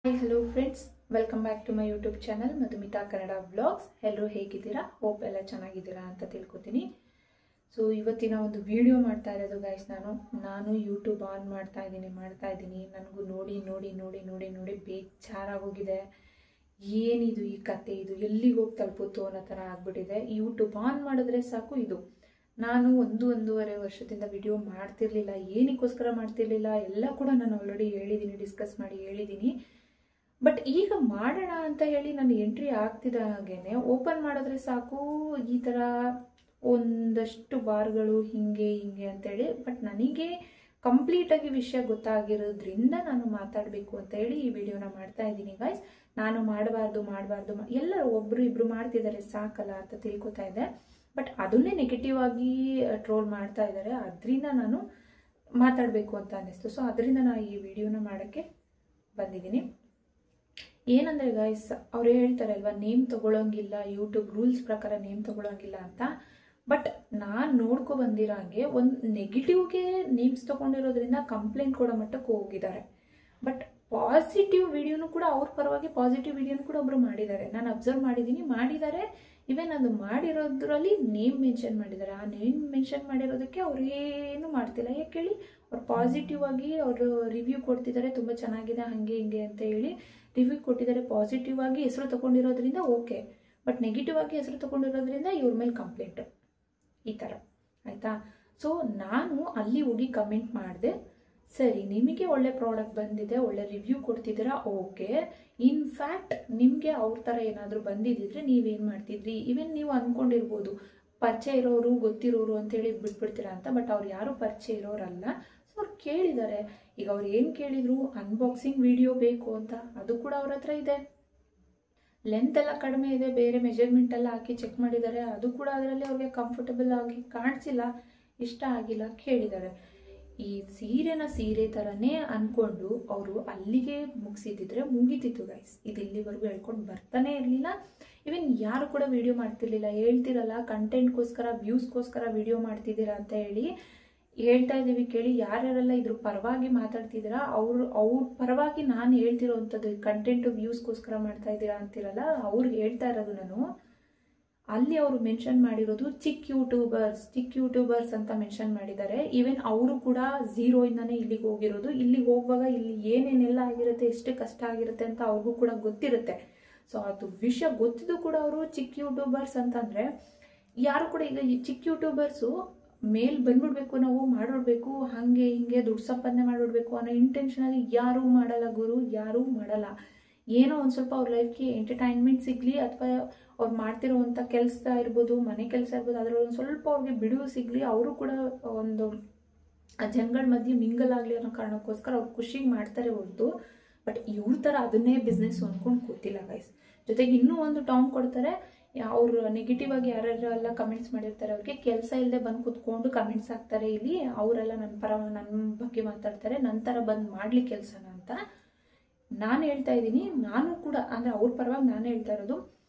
Hi, hello friends. Welcome back to my YouTube channel Madhumita Kannada Vlogs. ಎಲ್ಲರೂ ಹೇಗಿದ್ದೀರಾ? Hope ಎಲ್ಲ ಚೆನ್ನಾಗಿದ್ದೀರಾ ಅಂತ ತಿಳ್ಕೊತೀನಿ. ಸೊ ಇವತ್ತಿನ ಒಂದು ವಿಡಿಯೋ ಮಾಡ್ತಾ ಇರೋದು ಗೈಸ್ ನಾನು ಯೂಟ್ಯೂಬ್ ಆನ್ ಮಾಡ್ತಾ ಇದ್ದೀನಿ ನನಗೂ ನೋಡಿ ಬೇಜಾರಾಗೋಗಿದೆ. ಏನಿದು ಈ ಕತೆ, ಇದು ಎಲ್ಲಿಗೆ ಹೋಗಿ ತಲುಪುತ್ತೋ ಅನ್ನೋ ಥರ ಆಗ್ಬಿಟ್ಟಿದೆ. ಯೂಟ್ಯೂಬ್ ಆನ್ ಮಾಡಿದ್ರೆ ಸಾಕು ಇದು. ನಾನು ಒಂದೂವರೆ ವರ್ಷದಿಂದ ವಿಡಿಯೋ ಮಾಡ್ತಿರ್ಲಿಲ್ಲ. ಏನಕ್ಕೋಸ್ಕರ ಮಾಡ್ತಿರ್ಲಿಲ್ಲ ಎಲ್ಲ ಕೂಡ ನಾನು ಆಲ್ರೆಡಿ ಡಿಸ್ಕಸ್ ಮಾಡಿ ಹೇಳಿದ್ದೀನಿ. ಬಟ್ ಈಗ ಮಾಡೋಣ ಅಂತ ಹೇಳಿ ನಾನು ಎಂಟ್ರಿ ಆಗ್ತಿದ್ದ ಹಾಗೇನೆ ಓಪನ್ ಮಾಡಿದ್ರೆ ಸಾಕು ಈ ಥರ ಒಂದಷ್ಟು ಬಾರ್ಗಳು ಹಿಂಗೆ ಅಂತೇಳಿ. ಬಟ್ ನನಗೆ ಕಂಪ್ಲೀಟಾಗಿ ವಿಷಯ ಗೊತ್ತಾಗಿರೋದ್ರಿಂದ ನಾನು ಮಾತಾಡಬೇಕು ಅಂತ ಹೇಳಿ ಈ ವಿಡಿಯೋನ ಮಾಡ್ತಾ ಇದ್ದೀನಿ ಗೈಸ್. ನಾನು ಮಾಡಬಾರ್ದು ಎಲ್ಲರೂ ಒಬ್ರು ಇಬ್ರು ಮಾಡ್ತಿದ್ದಾರೆ ಸಾಕಲ್ಲ ಅಂತ ತಿಳ್ಕೊತಾ ಇದ್ದೆ. ಬಟ್ ಅದನ್ನೇ ನೆಗೆಟಿವ್ ಆಗಿ ಟ್ರೋಲ್ ಮಾಡ್ತಾ ಇದ್ದಾರೆ. ಅದರಿಂದ ನಾನು ಮಾತಾಡಬೇಕು ಅಂತ ಅನ್ನಿಸ್ತು. ಸೊ ಅದರಿಂದ ನಾನು ಈ ವಿಡಿಯೋನ ಮಾಡೋಕ್ಕೆ ಬಂದಿದ್ದೀನಿ. ಏನಂದರೆ ಗೈಸ್, ಅವ್ರು ಹೇಳ್ತಾರೆ ಅಲ್ವಾ, ನೇಮ್ ತಗೊಳ್ಳೋಂಗಿಲ್ಲ, ಯೂಟ್ಯೂಬ್ ರೂಲ್ಸ್ ಪ್ರಕಾರ ನೇಮ್ ತಗೊಳ್ಳೋಂಗಿಲ್ಲ ಅಂತ. ಬಟ್ ನಾನು ನೋಡ್ಕೊ ಬಂದಿರೋ ಹಾಗೆ ಒಂದು ನೆಗೆಟಿವ್ಗೆ ನೇಮ್ಸ್ ತೊಗೊಂಡಿರೋದ್ರಿಂದ ಕಂಪ್ಲೇಂಟ್ ಕೊಡೋ ಮಟ್ಟಕ್ಕೆ ಹೋಗಿದ್ದಾರೆ. ಬಟ್ ಪಾಸಿಟಿವ್ ವಿಡಿಯೋನು ಕೂಡ ಅವ್ರ ಪರವಾಗಿ ಪಾಸಿಟಿವ್ ವಿಡಿಯೋನು ಕೂಡ ಒಬ್ರು ಮಾಡಿದ್ದಾರೆ. ನಾನು ಅಬ್ಸರ್ವ್ ಮಾಡಿದ್ದಾರೆ. ಇವನ್ ಅದು ಮಾಡಿರೋದ್ರಲ್ಲಿ ನೇಮ್ ಮೆನ್ಷನ್ ಮಾಡಿದ್ದಾರೆ. ಆ ನೇಮ್ ಮೆನ್ಷನ್ ಮಾಡಿರೋದಕ್ಕೆ ಅವ್ರು ಏನು ಮಾಡ್ತಿಲ್ಲ. ಯಾಕೆ ಹೇಳಿ, ಅವ್ರು ಪಾಸಿಟಿವ್ ಆಗಿ ಅವರು ರಿವ್ಯೂ ಕೊಡ್ತಿದ್ದಾರೆ, ತುಂಬ ಚೆನ್ನಾಗಿದೆ ಹಂಗೆ ಹಿಂಗೆ ಅಂತ ಹೇಳಿ ರಿವ್ಯೂ ಕೊಟ್ಟಿದ್ದಾರೆ. ಪಾಸಿಟಿವ್ ಆಗಿ ಹೆಸರು ತಗೊಂಡಿರೋದ್ರಿಂದ ಓಕೆ, ಬಟ್ ನೆಗೆಟಿವ್ ಆಗಿ ಹೆಸರು ತಗೊಂಡಿರೋದ್ರಿಂದ ಇವ್ರ ಮೇಲೆ ಕಂಪ್ಲೇಂಟ್ ಈ ಥರ ಆಯಿತಾ. ಸೊ ನಾನು ಅಲ್ಲಿ ಹೋಗಿ ಕಮೆಂಟ್ ಮಾಡಿದೆ, ಸರಿ ನಿಮಗೆ ಒಳ್ಳೆ ಪ್ರಾಡಕ್ಟ್ ಬಂದಿದೆ, ಒಳ್ಳೆ ರಿವ್ಯೂ ಕೊಡ್ತಿದ್ದೀರಾ, ಓಕೆ. ಇನ್ಫ್ಯಾಕ್ಟ್ ನಿಮಗೆ ಅವ್ರ ಥರ ಏನಾದರೂ ಬಂದಿದ್ದಿದ್ರೆ ನೀವೇನು ಮಾಡ್ತಿದ್ರಿ? ಈವನ್ ನೀವು ಅಂದ್ಕೊಂಡಿರ್ಬೋದು ಪರಿಚಯ ಇರೋರು ಗೊತ್ತಿರೋರು ಅಂತೇಳಿ ಬಿಟ್ಬಿಡ್ತೀರಾ ಅಂತ. ಬಟ್ ಅವ್ರು ಯಾರು ಪರಿಚಯ ಇರೋರಲ್ಲ. ಸೊ ಅವ್ರು ಕೇಳಿದ್ದಾರೆ. ಈಗ ಅವ್ರು ಏನು ಕೇಳಿದ್ರು, ಅನ್ಬಾಕ್ಸಿಂಗ್ ವಿಡಿಯೋ ಬೇಕು ಅಂತ, ಅದು ಕೂಡ ಅವ್ರ ಹತ್ರ ಇದೆ. ಲೆಂತ್ ಎಲ್ಲ ಕಡಿಮೆ ಇದೆ, ಬೇರೆ ಮೆಜರ್ಮೆಂಟ್ ಎಲ್ಲ ಹಾಕಿ ಚೆಕ್ ಮಾಡಿದ್ದಾರೆ, ಅದು ಕೂಡ ಅದರಲ್ಲಿ ಅವ್ರಿಗೆ ಕಂಫರ್ಟಬಲ್ ಆಗಿ ಕಾಣಿಸಿಲ್ಲ, ಇಷ್ಟ ಆಗಿಲ್ಲ, ಕೇಳಿದ್ದಾರೆ. ಈ ಸೀರೆ ಥರನೇ ಅಂದ್ಕೊಂಡು ಅವರು ಅಲ್ಲಿಗೆ ಮುಗಿಸಿದ್ರೆ ಮುಗಿತಿತ್ತು ಗೈಸ್. ಇದು ಇಲ್ಲಿವರೆಗೂ ಹೇಳ್ಕೊಂಡು ಬರ್ತಾನೆ ಇರಲಿಲ್ಲ. ಇವನ್ ಯಾರು ಕೂಡ ವಿಡಿಯೋ ಮಾಡ್ತಿರ್ಲಿಲ್ಲ. ಹೇಳ್ತಿರಲ್ಲ, ಕಂಟೆಂಟ್ಗೋಸ್ಕರ ವ್ಯೂಸ್ಗೋಸ್ಕರ ವಿಡಿಯೋ ಮಾಡ್ತಿದ್ದೀರಾ ಅಂತ ಹೇಳಿ ಹೇಳ್ತಾ ಇದ್ದೀವಿ ಕೇಳಿ. ಯಾರ್ಯಾರೆಲ್ಲ ಇದ್ರ ಪರವಾಗಿ ಮಾತಾಡ್ತಿದ್ದೀರಾ ಅವ್ರ ಪರವಾಗಿ ನಾನು ಹೇಳ್ತಿರೋವಂಥದ್ದು, ಕಂಟೆಂಟು ವ್ಯೂಸ್ಗೋಸ್ಕರ ಮಾಡ್ತಾ ಇದ್ದೀರಾ ಅಂತಿರಲ್ಲ, ಅವ್ರಿಗೆ ಹೇಳ್ತಾ ಇರೋದು ನಾನು. ಅಲ್ಲಿ ಅವರು ಮೆನ್ಷನ್ ಮಾಡಿರೋದು ಚಿಕ್ಕ ಯೂಟ್ಯೂಬರ್ಸ್ ಅಂತ ಮೆನ್ಷನ್ ಮಾಡಿದ್ದಾರೆ. ಈವನ್ ಅವರು ಕೂಡ ಝೀರೋಯಿಂದನೇ ಇಲ್ಲಿಗೆ ಹೋಗಿರೋದು. ಇಲ್ಲಿಗೆ ಹೋಗುವಾಗ ಇಲ್ಲಿ ಏನೇನೆಲ್ಲ ಆಗಿರುತ್ತೆ, ಎಷ್ಟು ಕಷ್ಟ ಆಗಿರುತ್ತೆ ಅಂತ ಅವ್ರಿಗೂ ಕೂಡ ಗೊತ್ತಿರುತ್ತೆ. ಸೊ ಅದು ವಿಷಯ ಗೊತ್ತಿದ್ದು ಕೂಡ ಅವರು ಚಿಕ್ಕ ಯೂಟ್ಯೂಬರ್ಸ್ ಅಂತಂದರೆ, ಯಾರು ಕೂಡ ಈಗ ಈ ಚಿಕ್ಕ ಯೂಟ್ಯೂಬರ್ಸು ಮೇಲ್ ಬಂದ್ಬಿಡ್ಬೇಕು, ನಾವು ಮಾಡೋಡ್ಬೇಕು, ಹಾಗೆ ಹಿಂಗೆ ದುಡ್ಡು ಸಂಪಾದನೆ ಮಾಡೋಡ್ಬೇಕು ಅನ್ನೋ ಇಂಟೆನ್ಷನಲ್ಲಿ ಯಾರೂ ಮಾಡಲ್ಲ ಗುರು, ಯಾರೂ ಮಾಡಲ್ಲ. ಏನೋ ಒಂದು ಸ್ವಲ್ಪ ಅವ್ರ ಲೈಫ್ಗೆ ಎಂಟರ್ಟೈನ್ಮೆಂಟ್ ಸಿಗಲಿ, ಅಥವಾ ಅವ್ರು ಮಾಡ್ತಿರೋವಂಥ ಕೆಲಸ ಇರ್ಬೋದು, ಮನೆ ಕೆಲಸ ಇರ್ಬೋದು, ಅದರಲ್ಲಿ ಒಂದು ಸ್ವಲ್ಪ ಅವ್ರಿಗೆ ಬಿಡುವು ಸಿಗಲಿ, ಅವರು ಕೂಡ ಒಂದು ಜನಗಳ ಮಧ್ಯೆ ಮಿಂಗಲ್ ಆಗಲಿ ಅನ್ನೋ ಕಾರಣಕ್ಕೋಸ್ಕರ ಅವ್ರು ಖುಷಿಗೆ ಮಾಡ್ತಾರೆ ಹೊರತು. ಬಟ್ ಇವ್ರ ಥರ ಅದನ್ನೇ ಬಿಸ್ನೆಸ್ ಅಂದ್ಕೊಂಡು ಕೂತಿಲ್ಲ ಗೈಸ್. ಜೊತೆಗೆ ಇನ್ನೂ ಒಂದು ಟಾಂಗ್ ಕೊಡ್ತಾರೆ. ಅವರು ನೆಗೆಟಿವ್ ಆಗಿ ಯಾರ್ಯಾರೆಲ್ಲ ಕಮೆಂಟ್ಸ್ ಮಾಡಿರ್ತಾರೆ ಅವ್ರಿಗೆ ಕೆಲಸ ಇಲ್ಲದೆ ಬಂದು ಕೂತ್ಕೊಂಡು ಕಮೆಂಟ್ಸ್ ಹಾಕ್ತಾರೆ. ಇಲ್ಲಿ ಅವರೆಲ್ಲ ನನ್ನ ಬಗ್ಗೆ ಮಾತಾಡ್ತಾರೆ, ನನ್ನ ಥರ ಬಂದು ಮಾಡಲಿ ಕೆಲಸನ ಅಂತ ನಾನು ಹೇಳ್ತಾ ಇದ್ದೀನಿ. ನಾನು ಕೂಡ ಅಂದರೆ ಅವ್ರ ಪರವಾಗಿ ನಾನು ಹೇಳ್ತಾ ಇರೋದು,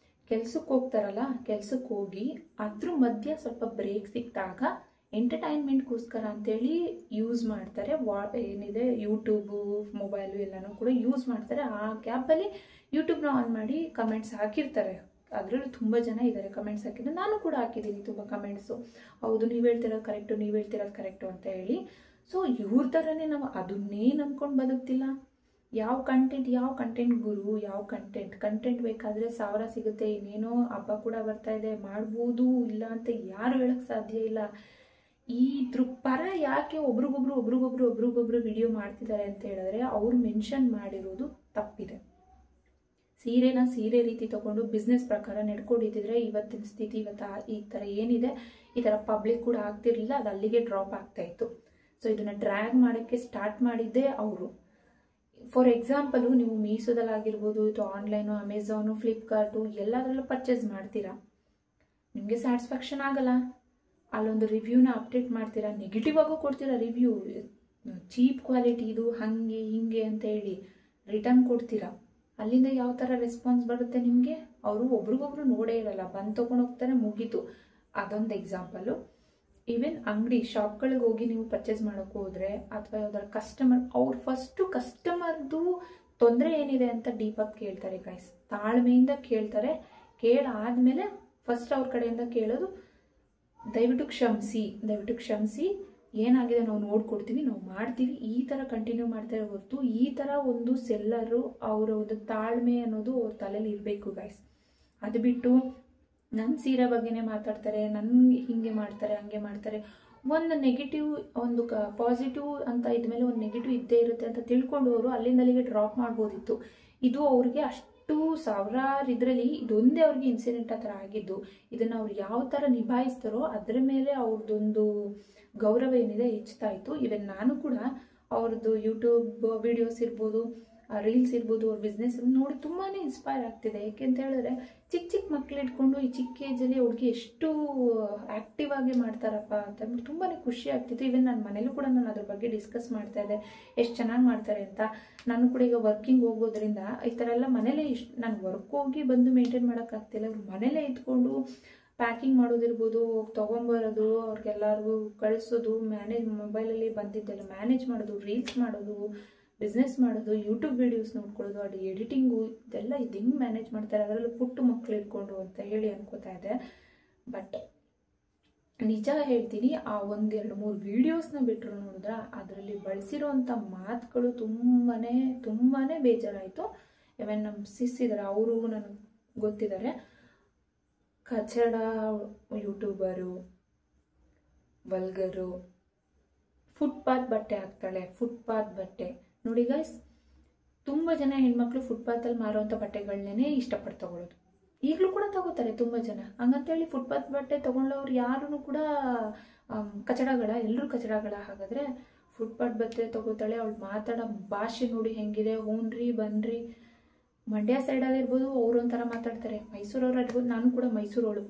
ಕೆಲ್ಸಕ್ಕೆ ಹೋಗ್ತಾರಲ್ಲ, ಕೆಲ್ಸಕ್ಕೆ ಹೋಗಿ ಅದ್ರ ಮಧ್ಯೆ ಸ್ವಲ್ಪ ಬ್ರೇಕ್ ಸಿಕ್ಕಿದಾಗ ಎಂಟರ್ಟೈನ್ಮೆಂಟ್ಗೋಸ್ಕರ ಅಂತೇಳಿ ಯೂಸ್ ಮಾಡ್ತಾರೆ. ಏನಿದೆ ಯೂಟ್ಯೂಬು, ಮೊಬೈಲು ಎಲ್ಲನೂ ಕೂಡ ಯೂಸ್ ಮಾಡ್ತಾರೆ. ಆ ಗ್ಯಾಪಲ್ಲಿ ಯೂಟ್ಯೂಬ್ನ ಆನ್ ಮಾಡಿ ಕಮೆಂಟ್ಸ್ ಹಾಕಿರ್ತಾರೆ. ಅದರಲ್ಲೂ ತುಂಬ ಜನ ಇದ್ದಾರೆ ಕಮೆಂಟ್ಸ್ ಹಾಕಿದ್ರೆ. ನಾನು ಕೂಡ ಹಾಕಿದ್ದೀನಿ ತುಂಬ ಕಮೆಂಟ್ಸು, ಹೌದು ನೀವು ಹೇಳ್ತಿರೋದು ಕರೆಕ್ಟು ಅಂತ ಹೇಳಿ. ಸೊ ಇವ್ರ ಥರನೇ ನಾವು ಅದನ್ನೇ ನಂಬ್ಕೊಂಡು ಬದುಕ್ತಿಲ್ಲ. ಯಾವ ಕಂಟೆಂಟ್ ಗುರು, ಯಾವ ಕಂಟೆಂಟ್ ಬೇಕಾದರೆ 1000 ಸಿಗುತ್ತೆ. ಇನ್ನೇನೋ ಹಬ್ಬ ಕೂಡ ಬರ್ತಾ ಇದೆ, ಮಾಡ್ಬೋದು, ಇಲ್ಲ ಅಂತ ಯಾರು ಹೇಳಕ್ಕೆ ಸಾಧ್ಯ ಇಲ್ಲ. ಇದ್ರ ಪರ ಯಾಕೆ ಒಬ್ರಿಗೊಬ್ರು ವಿಡಿಯೋ ಮಾಡ್ತಿದ್ದಾರೆ ಅಂತ ಹೇಳಿದ್ರೆ, ಅವ್ರು ಮೆನ್ಷನ್ ಮಾಡಿರೋದು ತಪ್ಪಿದೆ. ಸೀರೆ ರೀತಿ ತಗೊಂಡು ಬಿಸ್ನೆಸ್ ಪ್ರಕಾರ ನಡ್ಕೊಂಡಿದ್ದಿದ್ರೆ ಇವತ್ತಿನ ಸ್ಥಿತಿ ಈ ಥರ ಏನಿದೆ, ಈ ಥರ ಪಬ್ಲಿಕ್ ಕೂಡ ಆಗ್ತಿರ್ಲಿಲ್ಲ, ಅದು ಅಲ್ಲಿಗೆ ಡ್ರಾಪ್ ಆಗ್ತಾ ಇತ್ತು. ಸೊ ಇದನ್ನು ಡ್ರ್ಯಾಗ್ ಮಾಡೋಕ್ಕೆ ಸ್ಟಾರ್ಟ್ ಮಾಡಿದ್ದೇ ಅವರು. ಫಾರ್ ಎಕ್ಸಾಂಪಲು, ನೀವು ಮೀಶೋದಲ್ಲಾಗಿರ್ಬೋದು, ಅಥವಾ ಆನ್ಲೈನು, ಅಮೆಝಾನು, ಫ್ಲಿಪ್ಕಾರ್ಟು ಎಲ್ಲದರಲ್ಲೂ ಪರ್ಚೇಸ್ ಮಾಡ್ತೀರಾ, ನಿಮಗೆ ಸ್ಯಾಟಿಸ್ಫ್ಯಾಕ್ಷನ್ ಆಗಲ್ಲ, ಅಲ್ಲೊಂದು ರಿವ್ಯೂನ ಅಪ್ಡೇಟ್ ಮಾಡ್ತೀರಾ, ನೆಗೆಟಿವ್ ಆಗು ಕೊಡ್ತೀರಾ ರಿವ್ಯೂ, ಚೀಪ್ ಕ್ವಾಲಿಟಿ ಇದು ಹಾಗೆ ಹಿಂಗೆ ಅಂತ ಹೇಳಿ ರಿಟರ್ನ್ ಕೊಡ್ತೀರಾ. ಅಲ್ಲಿಂದ ಯಾವ ಥರ ರೆಸ್ಪಾನ್ಸ್ ಬರುತ್ತೆ ನಿಮಗೆ? ಅವರು ಒಬ್ರಿಗೊಬ್ರು ನೋಡೇ ಇರಲ್ಲ, ಬಂದು ತೊಗೊಂಡು ಹೋಗ್ತಾರೆ, ಮುಗೀತು. ಅದೊಂದು ಎಕ್ಸಾಂಪಲು. ಈವನ್ ಅಂಗಡಿ ಶಾಪ್ಗಳಿಗೆ ಹೋಗಿ ನೀವು ಪರ್ಚೇಸ್ ಮಾಡೋಕ್ಕೆ ಹೋದರೆ, ಅಥವಾ ಯಾವ್ದಾರು ಕಸ್ಟಮರ್, ಅವ್ರು ಫಸ್ಟು ಕಸ್ಟಮರ್ದು ತೊಂದರೆ ಏನಿದೆ ಅಂತ ಡೀಪಾಗಿ ಕೇಳ್ತಾರೆ ಗೈಸ್, ತಾಳ್ಮೆಯಿಂದ ಕೇಳ್ತಾರೆ. ಕೇಳಾದ್ಮೇಲೆ ಫಸ್ಟ್ ಅವ್ರ ಕಡೆಯಿಂದ ಕೇಳೋದು ದಯವಿಟ್ಟು ಕ್ಷಮಿಸಿ, ಏನಾಗಿದೆ ನಾವು ನೋಡ್ಕೊಡ್ತೀವಿ, ನಾವು ಮಾಡ್ತೀವಿ, ಈ ಥರ ಕಂಟಿನ್ಯೂ ಮಾಡ್ತಾರೆ ಹೊರತು ಈ ಥರ ಒಂದು ಸೆಲ್ಲರು ಅವರ ಒಂದು ತಾಳ್ಮೆ ಅನ್ನೋದು ಅವ್ರ ತಲೆಯಲ್ಲಿ ಇರಬೇಕು ಗೈಸ್. ಅದು ಬಿಟ್ಟು ನನ್ನ ಸೀರೆ ಬಗ್ಗೆನೇ ಮಾತಾಡ್ತಾರೆ, ನನ್ಗೆ ಹಿಂಗೆ ಮಾಡ್ತಾರೆ ಹಂಗೆ ಮಾಡ್ತಾರೆ, ಒಂದು ನೆಗೆಟಿವ್ ಒಂದು ಪಾಸಿಟಿವ್ ಅಂತ ಇದ್ಮೇಲೆ ಒಂದು ನೆಗೆಟಿವ್ ಇದ್ದೇ ಇರುತ್ತೆ ಅಂತ ತಿಳ್ಕೊಂಡು ಅವರು ಅಲ್ಲಿಂದ ಅಲ್ಲಿಗೆ ಡ್ರಾಪ್ ಮಾಡ್ಬೋದಿತ್ತು. ಇದು ಅವ್ರಿಗೆ ಅಷ್ಟು ಸಾವಿರಾರು ಇದರಲ್ಲಿ ಇದೊಂದೇ ಅವ್ರಿಗೆ ಇನ್ಸಿಡೆಂಟ್ ಆ ಥರ ಆಗಿದ್ದು. ಇದನ್ನು ಅವ್ರು ಯಾವ ಥರ ನಿಭಾಯಿಸ್ತಾರೋ ಅದರ ಮೇಲೆ ಅವ್ರದ್ದೊಂದು ಗೌರವ ಏನಿದೆ ಹೆಚ್ಚುತ್ತಾ ಇತ್ತು. ಇವನ್ ನಾನು ಕೂಡ ಅವ್ರದ್ದು ಯೂಟ್ಯೂಬ್ ವಿಡಿಯೋಸ್ ಇರ್ಬೋದು, ರೀಲ್ಸ್ ಇರ್ಬೋದು, ಅವ್ರ ಬಿಸ್ನೆಸ್ ನೋಡಿ ತುಂಬಾ ಇನ್ಸ್ಪೈರ್ ಆಗ್ತಿದೆ. ಯಾಕೆಂತ ಹೇಳಿದ್ರೆ ಚಿಕ್ಕ ಮಕ್ಳು ಇಟ್ಕೊಂಡು ಈ ಚಿಕ್ಕ ಏಜಲ್ಲಿ ಹುಡುಗಿ ಎಷ್ಟು ಆ್ಯಕ್ಟಿವ್ ಆಗಿ ಮಾಡ್ತಾರಪ್ಪ ಅಂತ ತುಂಬಾ ಖುಷಿ ಆಗ್ತಿತ್ತು. ಈವನ್ ನನ್ನ ಮನೇಲೂ ಕೂಡ ನಾನು ಅದ್ರ ಬಗ್ಗೆ ಡಿಸ್ಕಸ್ ಮಾಡ್ತಾ ಇದ್ದೆ, ಎಷ್ಟು ಚೆನ್ನಾಗಿ ಮಾಡ್ತಾರೆ ಅಂತ. ನಾನು ಕೂಡ ಈಗ ವರ್ಕಿಂಗ್ ಹೋಗೋದ್ರಿಂದ ಈ ಥರ ಎಲ್ಲ ಮನೇಲೇ ನಾನು ವರ್ಕ್ ಹೋಗಿ ಬಂದು ಮೇಂಟೈನ್ ಮಾಡೋಕ್ಕಾಗ್ತಿಲ್ಲ. ಅವ್ರು ಮನೇಲೇ ಇದ್ಕೊಂಡು ಪ್ಯಾಕಿಂಗ್ ಮಾಡೋದಿರ್ಬೋದು, ತೊಗೊಂಬರೋದು, ಅವ್ರಿಗೆಲ್ಲರಿಗೂ ಕಳಿಸೋದು, ಮೊಬೈಲಲ್ಲಿ ಬಂದಿದ್ದೆಲ್ಲ ಮ್ಯಾನೇಜ್ ಮಾಡೋದು, ರೀಲ್ಸ್ ಮಾಡೋದು, ಬಿಸ್ನೆಸ್ ಮಾಡೋದು, ಯೂಟ್ಯೂಬ್ ವೀಡಿಯೋಸ್ ನೋಡ್ಕೊಳ್ಳೋದು, ಅದು ಎಡಿಟಿಂಗು, ಇದೆಲ್ಲ ಇದು ಹೆಂಗೆ ಮ್ಯಾನೇಜ್ ಮಾಡ್ತಾರೆ ಅದರಲ್ಲೂ ಪುಟ್ಟು ಮಕ್ಕಳು ಇಟ್ಕೊಂಡು ಅಂತ ಹೇಳಿ ಅನ್ಕೋತಾ ಇದೆ. ಬಟ್ ನಿಜ ಹೇಳ್ತೀನಿ, ಆ 1-2-3 ವೀಡಿಯೋಸ್ನ ಬಿಟ್ಟರು ನೋಡಿದ್ರೆ ಅದರಲ್ಲಿ ಬಳಸಿರೋಂಥ ಮಾತುಗಳು ತುಂಬಾ ಬೇಜಾರಾಯಿತು. ಇವನ್ ನಮ್ಮ ಸಿಸ್ ಇದ್ದಾರೆ, ಅವರು ನನಗೆ ಗೊತ್ತಿದ್ದಾರೆ. ಕಚಡ ಯೂಟ್ಯೂಬರು, ವಲ್ಗರು, ಫುಟ್ಪಾತ್ ಬಟ್ಟೆ ಹಾಕ್ತಾಳೆ, ಫುಟ್ಪಾತ್ ಬಟ್ಟೆ ನೋಡಿ ಗೈಸ್. ತುಂಬ ಜನ ಹೆಣ್ಮಕ್ಳು ಫುಟ್ಪಾತಲ್ಲಿ ಮಾರುವಂಥ ಬಟ್ಟೆಗಳನ್ನೇ ಇಷ್ಟಪಟ್ಟು ತಗೊಳ್ಳೋದು. ಈಗಲೂ ಕೂಡ ತಗೋತಾರೆ ತುಂಬ ಜನ. ಹಂಗಂತೇಳಿ ಫುಟ್ಪಾತ್ ಬಟ್ಟೆ ತೊಗೊಂಡವ್ರು ಯಾರೂ ಕೂಡ ಕಚಡಗಳ, ಎಲ್ಲರೂ ಕಚಡಗಳ. ಹಾಗಾದರೆ ಫುಟ್ಪಾತ್ ಬಟ್ಟೆ ತಗೋತಾಳೆ, ಅವಳು ಮಾತಾಡೋ ಭಾಷೆ ನೋಡಿ ಹೆಂಗಿದೆ. ಹೂನ್ರಿ ಬನ್ರಿ, ಮಂಡ್ಯ ಸೈಡಲ್ಲಿ ಇರ್ಬೋದು ಅವ್ರು ಒಂಥರ ಮಾತಾಡ್ತಾರೆ, ಮೈಸೂರವ್ರು ಇರ್ಬೋದು, ನಾನು ಕೂಡ ಮೈಸೂರವಳು,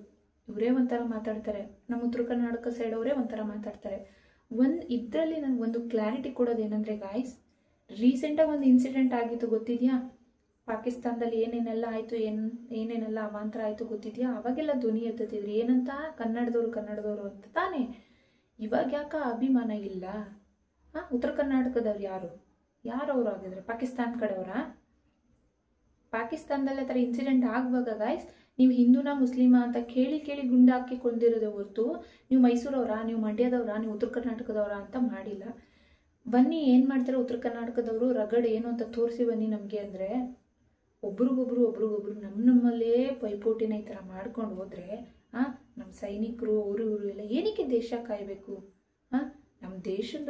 ಇವರೇ ಒಂಥರ ಮಾತಾಡ್ತಾರೆ. ನಮ್ಮ ಉತ್ತರ ಕರ್ನಾಟಕ ಸೈಡ್ ಅವರೇ ಒಂಥರ ಮಾತಾಡ್ತಾರೆ. ಇದರಲ್ಲಿ ನನಗೆ ಒಂದು ಕ್ಲಾರಿಟಿ ಕೊಡೋದೇನೆಂದರೆ ಗಾಯ್ಸ್, ರೀಸೆಂಟಾಗಿ ಒಂದು ಇನ್ಸಿಡೆಂಟ್ ಆಗಿತ್ತು ಗೊತ್ತಿದೆಯಾ? ಪಾಕಿಸ್ತಾನದಲ್ಲಿ ಏನೇನೆಲ್ಲ ಆಯಿತು, ಏನೇನೆಲ್ಲ ಅವಾಂತರ ಆಯಿತು ಗೊತ್ತಿದೆಯಾ? ಅವಾಗೆಲ್ಲ ಧ್ವನಿ ಎತ್ತುತ್ತಿದ್ರು, ಏನಂತ? ಕನ್ನಡದವರು ಅಂತ ತಾನೇ. ಇವಾಗ ಯಾಕೆ ಅಭಿಮಾನ ಇಲ್ಲ? ಉತ್ತರ ಕರ್ನಾಟಕದವ್ರು ಯಾರವರು ಆಗಿದ್ರೆ ಪಾಕಿಸ್ತಾನ ಕಡೆಯವರಾ? ಪಾಕಿಸ್ತಾನದಲ್ಲಿ ಆ ಥರ ಇನ್ಸಿಡೆಂಟ್ ಆಗುವಾಗ ಗಾಯ್ಸ್, ನೀವು ಹಿಂದೂನಾ ಮುಸ್ಲಿಮಾ ಅಂತ ಕೇಳಿ ಗುಂಡು ಹಾಕಿ ಕೊಂದಿರೋದೇ ಹೊರತು ನೀವು ಮೈಸೂರವರಾ, ನೀವು ಮಂಡ್ಯದವರಾ, ನೀವು ಉತ್ತರ ಕರ್ನಾಟಕದವರಾ ಅಂತ ಮಾಡಿಲ್ಲ. ಬನ್ನಿ, ಏನು ಮಾಡ್ತಾರೆ ಉತ್ತರ ಕರ್ನಾಟಕದವರು, ರಗಡ್ ಏನು ಅಂತ ತೋರಿಸಿ ಬನ್ನಿ ನಮಗೆ ಅಂದರೆ, ಒಬ್ರಿಗೊಬ್ರು ನಮ್ಮಲ್ಲೇ ಪೈಪೋಟಿನ ಈ ಥರ ಮಾಡ್ಕೊಂಡು ಹೋದರೆ ನಮ್ಮ ಸೈನಿಕರು ಅವರು ಇವರು ಎಲ್ಲ ಏನಕ್ಕೆ ದೇಶ ಕಾಯಬೇಕು? ನಮ್ಮ ದೇಶದ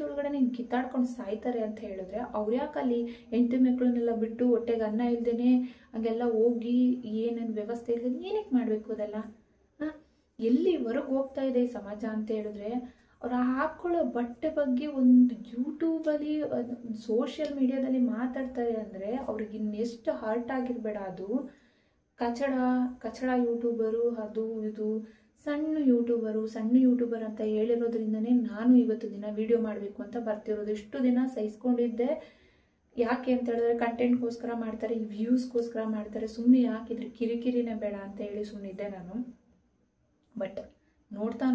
ಒಳಗಡೆನೆ ಕಿತ್ತಾಡ್ಕೊಂಡು ಸಾಯ್ತಾರೆ ಅಂತ ಹೇಳಿದ್ರೆ, ಅವ್ರು ಯಾಕೆ ಅಲ್ಲಿ ಹೆಂಡತಿ ಮಕ್ಕಳನ್ನೆಲ್ಲ ಬಿಟ್ಟು ಹೊಟ್ಟೆಗೆ ಅನ್ನ ಇಲ್ದೇನೆ ಹಂಗೆಲ್ಲ ಹೋಗಿ ಏನೇನು ವ್ಯವಸ್ಥೆ ಇಲ್ಲದೆ ಏನಕ್ಕೆ ಮಾಡಬೇಕು ಅದೆಲ್ಲ? ಎಲ್ಲಿ ಹೊರಗೆ ಹೋಗ್ತಾ ಇದೆ ಈ ಸಮಾಜ ಅಂತ ಹೇಳಿದ್ರೆ, ಅವ್ರು ಹಾಕ್ಕೊಳ್ಳೋ ಬಟ್ಟೆ ಬಗ್ಗೆ ಒಂದು ಯೂಟ್ಯೂಬಲ್ಲಿ ಸೋಷಿಯಲ್ ಮೀಡಿಯಾದಲ್ಲಿ ಮಾತಾಡ್ತಾರೆ ಅಂದರೆ ಅವ್ರಿಗೆ ಇನ್ನೆಷ್ಟು ಹರ್ಟ್ ಆಗಿರಬೇಡ. ಅದು ಕಚಡ ಯೂಟ್ಯೂಬರು, ಅದು ಇದು ಸಣ್ಣ ಯೂಟ್ಯೂಬರ್ ಅಂತ ಹೇಳಿರೋದ್ರಿಂದನೇ ನಾನು ಇವತ್ತು ದಿನ ವಿಡಿಯೋ ಮಾಡಬೇಕು ಅಂತ ಬರ್ತಿರೋದು. ಇಷ್ಟು ದಿನ ಸಹಿಸ್ಕೊಂಡಿದ್ದೆ. ಯಾಕೆ ಅಂತ ಹೇಳಿದ್ರೆ ಕಂಟೆಂಟ್ಗೋಸ್ಕರ ಮಾಡ್ತಾರೆ, ವ್ಯೂಸ್ಗೋಸ್ಕರ ಮಾಡ್ತಾರೆ, ಸುಮ್ಮನೆ ಯಾಕಿದ್ರೆ ಕಿರಿಕಿರಿನೇ ಬೇಡ ಅಂತ ಹೇಳಿ ಸುಮ್ಮನಿದ್ದೆ ನಾನು. ಬಟ್ ನೋಡ್ತಾ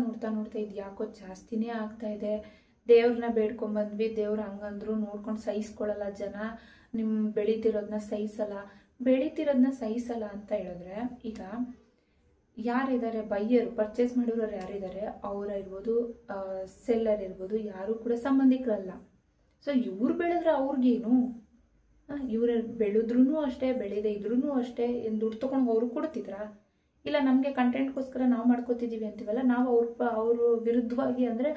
ಇದು ಯಾಕೋ ಜಾಸ್ತಿನೇ ಆಗ್ತಾ ಇದೆ. ದೇವ್ರನ್ನ ಬೇಡ್ಕೊಂಬಂದ್ವಿ, ದೇವ್ರು ಹಂಗಂದ್ರು ನೋಡ್ಕೊಂಡು ಸಹಿಸ್ಕೊಳ್ಳಲ್ಲ ಜನ, ನಿಮ್ಮ ಬೆಳೀತಿರೋದನ್ನ ಸಹಿಸಲ್ಲ ಅಂತ ಹೇಳಿದ್ರೆ, ಈಗ ಯಾರಿದ್ದಾರೆ ಬೈಯರು, ಪರ್ಚೇಸ್ ಮಾಡಿರೋರು ಯಾರಿದ್ದಾರೆ, ಅವರಿರ್ಬೋದು, ಸೆಲ್ಲರ್ ಇರ್ಬೋದು, ಯಾರು ಕೂಡ ಸಂಬಂಧಿಕರಲ್ಲ. ಸೊ ಇವ್ರು ಬೆಳೆದ್ರೆ ಅವ್ರಿಗೇನು? ಇವ್ರು ಬೆಳೆದ್ರೂ ಅಷ್ಟೇ, ಬೆಳೆದೇ ಇದ್ರೂ ಅಷ್ಟೇ, ದುಡ್ಡು ತೊಗೊಂಡು ಅವ್ರು ಕೊಡ್ತಿದ್ರಾ? ಇಲ್ಲ ನಮಗೆ ಕಂಟೆಂಟ್ಗೋಸ್ಕರ ನಾವು ಮಾಡ್ಕೋತಿದ್ದೀವಿ ಅಂತೀವಲ್ಲ, ನಾವು ಅವ್ರ ವಿರುದ್ಧವಾಗಿ ಅಂದರೆ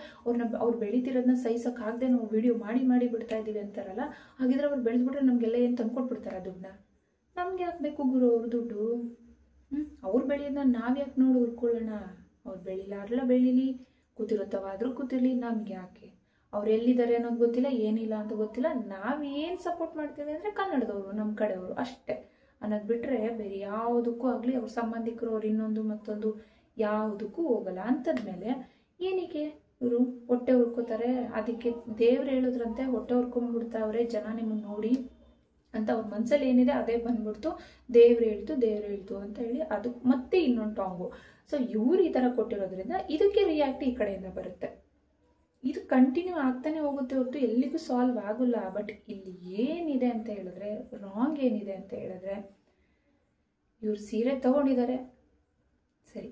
ಅವ್ರು ಬೆಳೀತಿರೋದನ್ನ ಸಹಿಸೋಕ್ಕಾಗದೆ ನಾವು ವಿಡಿಯೋ ಮಾಡಿ ಬಿಡ್ತಾ ಇದ್ದೀವಿ ಅಂತಾರಲ್ಲ. ಹಾಗಿದ್ರೆ ಅವ್ರು ಬೆಳೆದ್ಬಿಟ್ರೆ ನಮಗೆಲ್ಲ ಏನು ತಂದ್ಕೊಟ್ಬಿಡ್ತಾರೆ ದುಡ್ಡನ್ನ? ನಮ್ಗೆ ಯಾಕೆ ಬೇಕು ಗುರು ಅವ್ರ ದುಡ್ಡು? ಅವ್ರು ಬೆಳೆಯೋದನ್ನ ನಾವು ಯಾಕೆ ನೋಡಿ ಹುರ್ಕೊಳ್ಳೋಣ? ಅವ್ರು ಬೆಳೀಲಿ, ಕೂತಿರುತ್ತವಾದ್ರೂ ಕೂತಿರ್ಲಿ, ನಮ್ಗೆ ಯಾಕೆ? ಅವ್ರು ಎಲ್ಲಿದ್ದಾರೆ ಅನ್ನೋದು ಗೊತ್ತಿಲ್ಲ, ಏನಿಲ್ಲ ಅಂತ ಗೊತ್ತಿಲ್ಲ. ನಾವೇನು ಸಪೋರ್ಟ್ ಮಾಡ್ತೀವಿ ಅಂದರೆ ಕನ್ನಡದವರು, ನಮ್ಮ ಕಡೆಯವರು ಅಷ್ಟೇ ಅನ್ನೋದು ಬಿಟ್ಟರೆ ಬೇರೆ ಯಾವುದಕ್ಕೂ ಆಗಲಿ ಅವ್ರ ಸಂಬಂಧಿಕರು ಅವ್ರು ಇನ್ನೊಂದು ಮತ್ತೊಂದು ಯಾವುದಕ್ಕೂ ಹೋಗಲ್ಲ. ಅಂಥದ್ಮೇಲೆ ಏನಕ್ಕೆ ಇವರು ಹೊಟ್ಟೆ ಹುರ್ಕೋತಾರೆ? ಅದಕ್ಕೆ ದೇವ್ರು ಹೇಳಿದ್ರಂತೆ, ಹೊಟ್ಟೆ ಹುರ್ಕೊಂಡ್ಬಿಡ್ತಾವ್ರೆ ಜನ ನಿಮ್ಮನ್ನು ನೋಡಿ ಅಂತ ಅವ್ರ ಮನಸ್ಸಲ್ಲಿ ಏನಿದೆ ಅದೇ ಬಂದ್ಬಿಡ್ತು, ದೇವ್ರು ಹೇಳ್ತು ಅಂತ ಹೇಳಿ ಅದು ಮತ್ತೆ ಇನ್ನೊಂದು ಟಾಂಗು. ಸೊ ಇವ್ರು ಈ ಥರ ಕೊಟ್ಟಿರೋದ್ರಿಂದ ಇದಕ್ಕೆ ರಿಯಾಕ್ಟ್ ಈ ಕಡೆಯಿಂದ ಬರುತ್ತೆ. ಇದು ಕಂಟಿನ್ಯೂ ಆಗ್ತಾನೆ ಹೋಗುತ್ತೆ ಹೊರತು ಎಲ್ಲಿಗೂ ಸಾಲ್ವ್ ಆಗೋಲ್ಲ. ಬಟ್ ಇಲ್ಲಿ ಏನಿದೆ ಅಂತ ಹೇಳಿದ್ರೆ, ರಾಂಗ್ ಏನಿದೆ ಅಂತ ಹೇಳಿದ್ರೆ, ಇವ್ರು ಸೀರೆ ತೊಗೊಂಡಿದ್ದಾರೆ, ಸರಿ,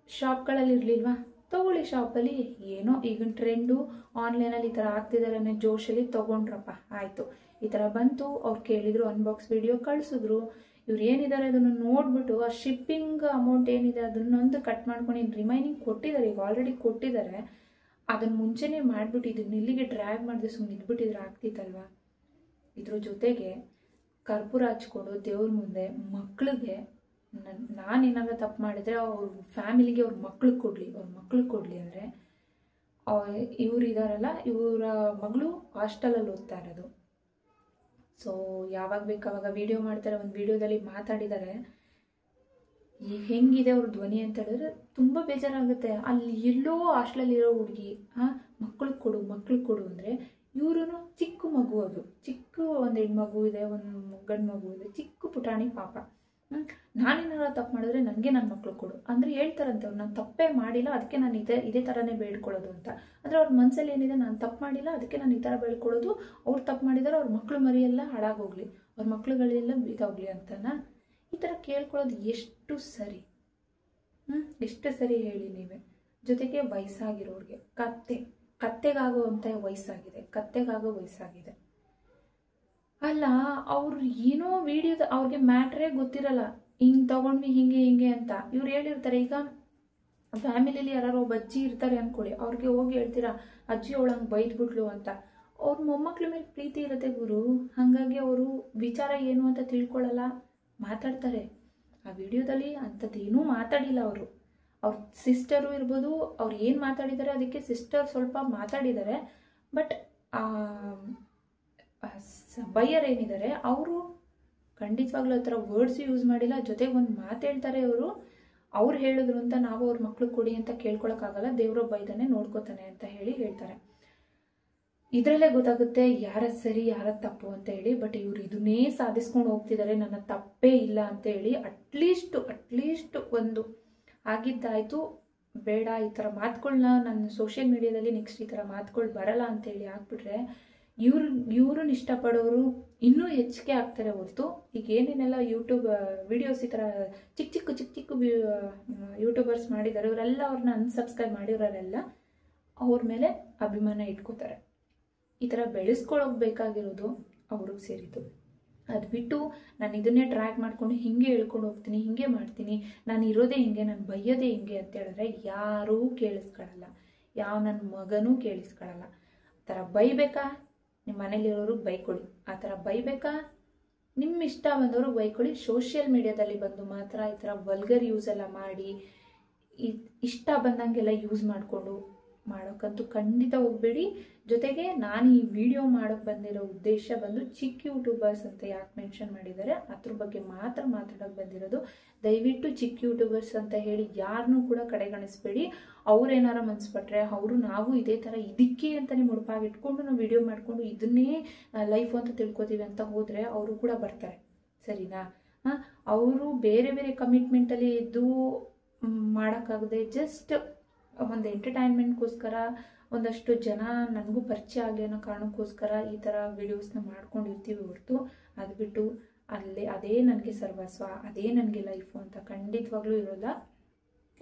ಶಾಪ್ಗಳಲ್ಲಿ ಇರಲಿಲ್ವಾ, ತೊಗೊಳ್ಳಿ ಶಾಪಲ್ಲಿ, ಏನೋ ಈಗಿನ ಟ್ರೆಂಡು, ಆನ್ಲೈನಲ್ಲಿ ಈ ಥರ ಆಗ್ತಿದ್ದಾರೆ ಅನ್ನೋ ಜೋಶಲ್ಲಿ ತೊಗೊಂಡ್ರಪ್ಪ, ಆಯಿತು. ಈ ಥರ ಬಂತು, ಅವ್ರು ಕೇಳಿದ್ರು, ಅನ್ಬಾಕ್ಸ್ ವಿಡಿಯೋ ಕಳಿಸಿದ್ರು, ಇವ್ರು ಏನಿದ್ದಾರೆ ಅದನ್ನು ನೋಡಿಬಿಟ್ಟು ಆ ಶಿಪ್ಪಿಂಗ್ ಅಮೌಂಟ್ ಏನಿದೆ ಅದನ್ನೊಂದು ಕಟ್ ಮಾಡ್ಕೊಂಡು ರಿಮೈನಿಂಗ್ ಕೊಟ್ಟಿದ್ದಾರೆ, ಈಗ ಆಲ್ರೆಡಿ ಕೊಟ್ಟಿದ್ದಾರೆ. ಅದನ್ನು ಮುಂಚೆನೇ ಮಾಡಿಬಿಟ್ಟು ಇದನ್ನ ಇಲ್ಲಿಗೆ ಡ್ರ್ಯಾಗ್ ಮಾಡಿದೆ ಸುಮ್ಮನೆ ಇದ್ಬಿಟ್ಟಿದ್ರೆ ಆಗ್ತಿತ್ತಲ್ವ. ಇದ್ರ ಜೊತೆಗೆ ಕರ್ಪೂರ ಹಚ್ಕೊಂಡು ದೇವ್ರ ಮುಂದೆ ಮಕ್ಕಳಿಗೆ ನಾನೇನಾದ್ರು ತಪ್ಪು ಮಾಡಿದರೆ ಅವ್ರ ಫ್ಯಾಮಿಲಿಗೆ ಅವ್ರ ಮಕ್ಳಿಗೆ ಕೊಡಲಿ ಅಂದರೆ, ಇವ್ರು ಇದ್ದಾರಲ್ಲ, ಇವರ ಮಗಳು ಹಾಸ್ಟೆಲಲ್ಲಿ ಓದ್ತಾ ಇರೋದು. ಸೊ ಯಾವಾಗ ಬೇಕು ಅವಾಗ ವಿಡಿಯೋ ಮಾಡ್ತಾರೆ. ಒಂದು ವಿಡಿಯೋದಲ್ಲಿ ಮಾತಾಡಿದ್ದಾರೆ, ಹೆಂಗಿದೆ ಅವ್ರ ಧ್ವನಿ ಅಂತ ಹೇಳಿದ್ರೆ ತುಂಬ ಬೇಜಾರಾಗುತ್ತೆ. ಅಲ್ಲಿ ಎಲ್ಲೋ ಹಾಸ್ಟೆಲಲ್ಲಿರೋ ಹುಡುಗಿ ಮಕ್ಳಿಗೆ ಕೊಡು ಅಂದರೆ, ಇವ್ರೂ ಚಿಕ್ಕ ಮಗು, ಅದು ಚಿಕ್ಕ ಒಂದು ಹೆಣ್ಮಗು ಇದೆ, ಒಂದು ಗಂಡು ಮಗು ಇದೆ, ಚಿಕ್ಕ ಪುಟಾಣಿ ಪಾಪ. ನಾನೇನಾದ್ರು ತಪ್ಪು ಮಾಡಿದ್ರೆ ನನಗೆ ನನ್ನ ಮಕ್ಳು ಕೊಡು ಅಂದರೆ ಹೇಳ್ತಾರಂತೆ ಅವ್ರು, ನಾನು ತಪ್ಪೇ ಮಾಡಿಲ್ಲ ಅದಕ್ಕೆ ನಾನು ಇದೇ ಥರನೇ ಬೇಡ್ಕೊಳ್ಳೋದು ಅಂತ. ಅಂದರೆ ಅವ್ರ ಮನಸ್ಸಲ್ಲಿ ಏನಿದೆ, ನಾನು ತಪ್ಪು ಮಾಡಿಲ್ಲ ಅದಕ್ಕೆ ನಾನು ಈ ಥರ ಬೇಡ್ಕೊಳ್ಳೋದು, ಅವ್ರು ತಪ್ಪು ಮಾಡಿದರೆ ಅವ್ರ ಮಕ್ಕಳು ಮರಿಯೆಲ್ಲ ಹಾಳಾಗೋಗ್ಲಿ, ಅವ್ರ ಮಕ್ಳುಗಳೆಲ್ಲ ಇದಾಗಲಿ ಅಂತನಾ. ಈ ಥರ ಕೇಳ್ಕೊಳ್ಳೋದು ಎಷ್ಟು ಸರಿ? ಎಷ್ಟು ಸರಿ ಹೇಳಿ ನೀವೇ? ಜೊತೆಗೆ ವಯಸ್ಸಾಗಿರೋರಿಗೆ ಕತ್ತೆಗಾಗುವಂಥ ವಯಸ್ಸಾಗಿದೆ. ಅಲ್ಲ, ಅವ್ರು ಏನೋ ವಿಡಿಯೋದ ಅವ್ರಿಗೆ ಮ್ಯಾಟ್ರೇ ಗೊತ್ತಿರಲ್ಲ, ಹಿಂಗೆ ತಗೊಂಡ್ವಿ ಹಿಂಗೆ ಅಂತ ಇವ್ರು ಹೇಳಿರ್ತಾರೆ. ಈಗ ಫ್ಯಾಮಿಲಿಯಲ್ಲಿ ಯಾರು ಒಬ್ಬ ಅಜ್ಜಿ ಇರ್ತಾರೆ ಅಂದ್ಕೊಳ್ಳಿ, ಅವ್ರಿಗೆ ಹೋಗಿ ಹೇಳ್ತೀರಾ ಅಜ್ಜಿ ಅವಳಂಗೆ ಬೈದ್ಬಿಟ್ಲು ಅಂತ. ಅವ್ರ ಮೊಮ್ಮಕ್ಳ ಮೇಲೆ ಪ್ರೀತಿ ಇರುತ್ತೆ ಗುರು, ಹಾಗಾಗಿ ಅವರು ವಿಚಾರ ಏನು ಅಂತ ತಿಳ್ಕೊಳ್ಳಲ್ಲ, ಮಾತಾಡ್ತಾರೆ. ಆ ವಿಡಿಯೋದಲ್ಲಿ ಅಂಥದ್ದೇನೂ ಮಾತಾಡಿಲ್ಲ ಅವರು. ಅವ್ರ ಸಿಸ್ಟರು ಇರ್ಬೋದು, ಅವ್ರು ಏನು ಮಾತಾಡಿದ್ದಾರೆ ಅದಕ್ಕೆ ಸಿಸ್ಟರ್ ಸ್ವಲ್ಪ ಮಾತಾಡಿದ್ದಾರೆ. ಬಟ್ ಬೈಯರ್ ಏನಿದ್ದಾರೆ ಅವರು ಖಂಡಿತವಾಗ್ಲೂ ಆ ಥರ ವರ್ಡ್ಸ್ ಯೂಸ್ ಮಾಡಿಲ್ಲ. ಜೊತೆಗೆ ಒಂದು ಮಾತು ಹೇಳ್ತಾರೆ, ಅವ್ರು ಹೇಳಿದ್ರು ಅಂತ ನಾವು ಅವ್ರ ಮಕ್ಳು ಕೊಡಿ ಅಂತ ಕೇಳ್ಕೊಳಕ್ಕಾಗಲ್ಲ, ದೇವ್ರ ಬೈದಾನೆ ನೋಡ್ಕೋತಾನೆ ಅಂತ ಹೇಳ್ತಾರೆ. ಇದರಲ್ಲೇ ಗೊತ್ತಾಗುತ್ತೆ ಯಾರ ಸರಿ ಯಾರ ತಪ್ಪು ಅಂತ ಹೇಳಿ. ಬಟ್ ಇವ್ರು ಇದನ್ನೇ ಸಾಧಿಸ್ಕೊಂಡು ಹೋಗ್ತಿದ್ದಾರೆ, ನನ್ನ ತಪ್ಪೇ ಇಲ್ಲ ಅಂತ ಹೇಳಿ. ಅಟ್ಲೀಸ್ಟ್ ಒಂದು ಆಗಿದ್ದಾಯ್ತು, ಬೇಡ ಈ ಥರ ಮಾತುಗಳನ್ನ ನನ್ನ ಸೋಷಿಯಲ್ ಮೀಡಿಯಾದಲ್ಲಿ ನೆಕ್ಸ್ಟ್ ಈ ಥರ ಮಾತುಗಳು ಬರಲ್ಲ ಅಂತೇಳಿ ಹಾಕ್ಬಿಟ್ರೆ ಇವ್ರನ್ನ ಇಷ್ಟಪಡೋರು ಇನ್ನೂ ಹೆಚ್ಚಿಗೆ ಆಗ್ತಾರೆ ಹೊರತು. ಈಗ ಏನೇನೆಲ್ಲ ಯೂಟ್ಯೂಬ್ ವಿಡಿಯೋಸ್ ಈ ಥರ ಚಿಕ್ಕ ಯೂಟ್ಯೂಬರ್ಸ್ ಮಾಡಿದ್ದಾರೆ, ಇವರೆಲ್ಲ ಅವ್ರನ್ನ ಅನ್ಸಬ್ಸ್ಕ್ರೈಬ್ ಮಾಡಿರೋರೆಲ್ಲ ಅವ್ರ ಮೇಲೆ ಅಭಿಮಾನ ಇಟ್ಕೋತಾರೆ. ಈ ಥರ ಬೆಳೆಸ್ಕೊಳ್ಳೋಗ್ಬೇಕಾಗಿರೋದು ಅವ್ರಿಗೆ ಸೇರಿತು. ಅದು ಬಿಟ್ಟು ನಾನು ಇದನ್ನೇ ಟ್ರ್ಯಾಕ್ ಮಾಡಿಕೊಂಡು ಹಿಂಗೆ ಹೇಳ್ಕೊಂಡು ಹೋಗ್ತೀನಿ, ಹಿಂಗೆ ಮಾಡ್ತೀನಿ, ನಾನು ಇರೋದೇ ಹಿಂಗೆ, ನಾನು ಬೈಯೋದೇ ಹಿಂಗೆ ಅಂತ ಹೇಳಿದ್ರೆ ಯಾರೂ ಕೇಳಿಸ್ಕೊಳ್ಳಲ್ಲ, ನನ್ನ ಮಗನೂ ಕೇಳಿಸ್ಕೊಳ್ಳಲ್ಲ. ಆ ಥರ ಬೈಬೇಕಾ ನಿಮ್ಮ ಮನೇಲಿರೋರಿಗೆ ಬೈಕೊಡಿ, ಆ ಥರ ಬೈಬೇಕಾ ನಿಮ್ಮ ಇಷ್ಟ ಬಂದವ್ರಿಗೆ ಬೈಕೊಡಿ. ಸೋಷಿಯಲ್ ಮೀಡಿಯಾದಲ್ಲಿ ಬಂದು ಮಾತ್ರ ಈ ಥರ ವಲ್ಗರ್ ಯೂಸ್ ಎಲ್ಲ ಮಾಡಿ ಇಷ್ಟ ಬಂದಂಗೆಲ್ಲ ಯೂಸ್ ಮಾಡಿಕೊಂಡು ಮಾಡೋಕ್ಕಂತೂ ಖಂಡಿತ ಹೋಗಬೇಡಿ. ಜೊತೆಗೆ ನಾನು ಈ ವಿಡಿಯೋ ಮಾಡೋಕ್ಕೆ ಬಂದಿರೋ ಉದ್ದೇಶ ಬಂದು ಚಿಕ್ಕ ಯೂಟ್ಯೂಬರ್ಸ್ ಅಂತ ಯಾಕೆ ಮೆನ್ಷನ್ ಮಾಡಿದ್ದಾರೆ ಅದ್ರ ಬಗ್ಗೆ ಮಾತ್ರ ಮಾತಾಡೋಕ್ಕೆ ಬಂದಿರೋದು. ದಯವಿಟ್ಟು ಚಿಕ್ಕ ಯೂಟ್ಯೂಬರ್ಸ್ ಅಂತ ಹೇಳಿ ಯಾರನ್ನೂ ಕೂಡ ಕಡೆಗಣಿಸ್ಬೇಡಿ. ಅವ್ರೇನಾರ ಮನ್ಸ್ಪಟ್ರೆ ನಾವು ಇದೇ ಥರ ಇದಕ್ಕೆ ಅಂತಲೇ ಮುಡುಪಾಗಿಟ್ಕೊಂಡು ನಾವು ವಿಡಿಯೋ ಮಾಡಿಕೊಂಡು ಇದನ್ನೇ ಲೈಫು ಅಂತ ತಿಳ್ಕೊತೀವಿ ಅಂತ ಹೋದರೆ ಅವರು ಕೂಡ ಬರ್ತಾರೆ, ಸರಿನಾ? ಅವರು ಬೇರೆ ಕಮಿಟ್ಮೆಂಟಲ್ಲಿ ಇದ್ದು ಮಾಡೋಕ್ಕಾಗದೆ ಜಸ್ಟ್ ಒಂದು ಎಂಟರ್ಟೈನ್ಮೆಂಟ್ಗೋಸ್ಕರ ಒಂದಷ್ಟು ಜನ ನನಗೂ ಪರಿಚಯ ಆಗಲಿ ಅನ್ನೋ ಕಾರಣಕ್ಕೋಸ್ಕರ ಈ ಥರ ವಿಡಿಯೋಸ್ನ ಮಾಡ್ಕೊಂಡಿರ್ತೀವಿ ಹೊರತು ಅದು ಬಿಟ್ಟು ಅದೇ ನನಗೆ ಸರ್ವಸ್ವ, ಅದೇ ನನಗೆ ಲೈಫು ಅಂತ ಖಂಡಿತವಾಗ್ಲೂ ಇರೋಲ್ಲ.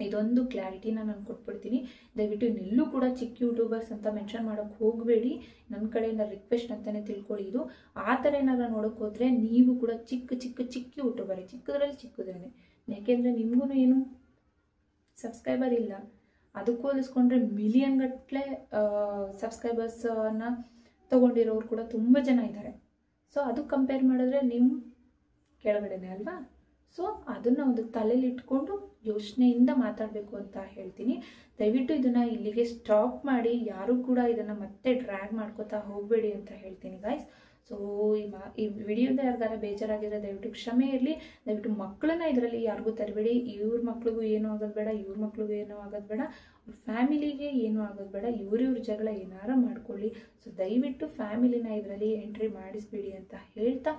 ಇದೊಂದು ಕ್ಲಾರಿಟಿನ ನಾನು ಕೊಟ್ಬಿಡ್ತೀನಿ. ದಯವಿಟ್ಟು ಇನ್ನೆಲ್ಲೂ ಕೂಡ ಚಿಕ್ಕ ಯೂಟ್ಯೂಬರ್ಸ್ ಅಂತ ಮೆನ್ಷನ್ ಮಾಡೋಕ್ಕೆ ಹೋಗಬೇಡಿ, ನನ್ನ ಕಡೆಯಿಂದ ರಿಕ್ವೆಸ್ಟ್ ಅಂತಲೇ ತಿಳ್ಕೊಳ್ಳಿ. ಇದು ಆ ಥರ ಏನಾರ ನೋಡೋಕ್ಕೆ ಹೋದರೆ ನೀವು ಕೂಡ ಚಿಕ್ಕ ಯೂಟ್ಯೂಬರೇ, ಚಿಕ್ಕದ್ರೇನೆ. ಯಾಕೆಂದರೆ ನಿಮಗೂ ಏನು ಸಬ್ಸ್ಕ್ರೈಬರ್ ಇಲ್ಲ, ಅದಕ್ಕೆ ಹೋಲಿಸ್ಕೊಂಡ್ರೆ ಮಿಲಿಯನ್ ಗಟ್ಟಲೆ ಸಬ್ಸ್ಕ್ರೈಬರ್ಸನ್ನು ತೊಗೊಂಡಿರೋರು ಕೂಡ ತುಂಬ ಜನ ಇದ್ದಾರೆ. ಸೊ ಅದು ಕಂಪೇರ್ ಮಾಡಿದ್ರೆ ನಿಮ್ಮ ಕೆಳಗಡೆನೆ ಅಲ್ವಾ? ಸೊ ಅದನ್ನು ಒಂದು ತಲೆಯಲ್ಲಿ ಇಟ್ಕೊಂಡು ಯೋಚನೆಯಿಂದ ಮಾತಾಡಬೇಕು ಅಂತ ಹೇಳ್ತೀನಿ. ದಯವಿಟ್ಟು ಇದನ್ನು ಇಲ್ಲಿಗೆ ಸ್ಟಾಪ್ ಮಾಡಿ, ಯಾರೂ ಕೂಡ ಇದನ್ನು ಮತ್ತೆ ಡ್ರ್ಯಾಗ್ ಮಾಡ್ಕೋತಾ ಹೋಗಬೇಡಿ ಅಂತ ಹೇಳ್ತೀನಿ ಗೈಸ್. ಸೊ ಈ ವಿಡಿಯೋದ ಯಾರಿಗಾರ ಬೇಜಾರಾಗಿದ್ರೆ ದಯವಿಟ್ಟು ಕ್ಷಮೆ ಇರಲಿ. ದಯವಿಟ್ಟು ಮಕ್ಕಳನ್ನ ಇದರಲ್ಲಿ ಯಾರಿಗೂ ತರಬೇಡಿ. ಇವ್ರ ಮಕ್ಳಿಗೂ ಏನೂ ಆಗೋದು ಬೇಡ, ಇವ್ರ ಮಕ್ಳಿಗೂ ಏನೂ ಆಗೋದು ಬೇಡ, ಅವ್ರ ಫ್ಯಾಮಿಲಿಗೆ ಏನೂ ಆಗೋದು ಬೇಡ, ಇವ್ರ ಜಗಳ ಏನಾರ ಮಾಡ್ಕೊಳ್ಳಿ. ಸೊ ದಯವಿಟ್ಟು ಫ್ಯಾಮಿಲಿನ ಇದರಲ್ಲಿ ಎಂಟ್ರಿ ಮಾಡಿಸ್ಬೇಡಿ ಅಂತ ಹೇಳ್ತಾ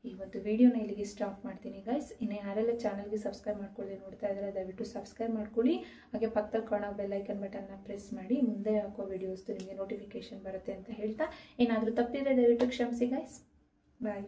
ಈ ಒಂದು ವಿಡಿಯೋನ ಇಲ್ಲಿಗೆ ಸ್ಟಾಪ್ ಮಾಡ್ತೀನಿ ಗೈಸ್. ಇನ್ನು ಯಾರೆಲ್ಲ ಚಾನಲ್ಗೆ ಸಬ್ಸ್ಕ್ರೈಬ್ ಮಾಡ್ಕೊಳ್ಳಿ ನೋಡ್ತಾ ಇದ್ದಾರೆ ದಯವಿಟ್ಟು ಸಬ್ಸ್ಕ್ರೈಬ್ ಮಾಡ್ಕೊಳ್ಳಿ. ಹಾಗೆ ಪಕ್ಕದಲ್ಲಿ ಕಾಣೋ ಬೆಲ್ ಐಕನ್ ಬಟನ್ನ ಪ್ರೆಸ್ ಮಾಡಿ. ಮುಂದೆ ಹಾಕೋ ವಿಡಿಯೋಸ್ದು ನಿಮಗೆ ನೋಟಿಫಿಕೇಶನ್ ಬರುತ್ತೆ ಅಂತ ಹೇಳ್ತಾ, ಏನಾದರೂ ತಪ್ಪಿದ್ರೆ ದಯವಿಟ್ಟು ಕ್ಷಮಿಸಿ ಗೈಸ್. ಬಾಯ್.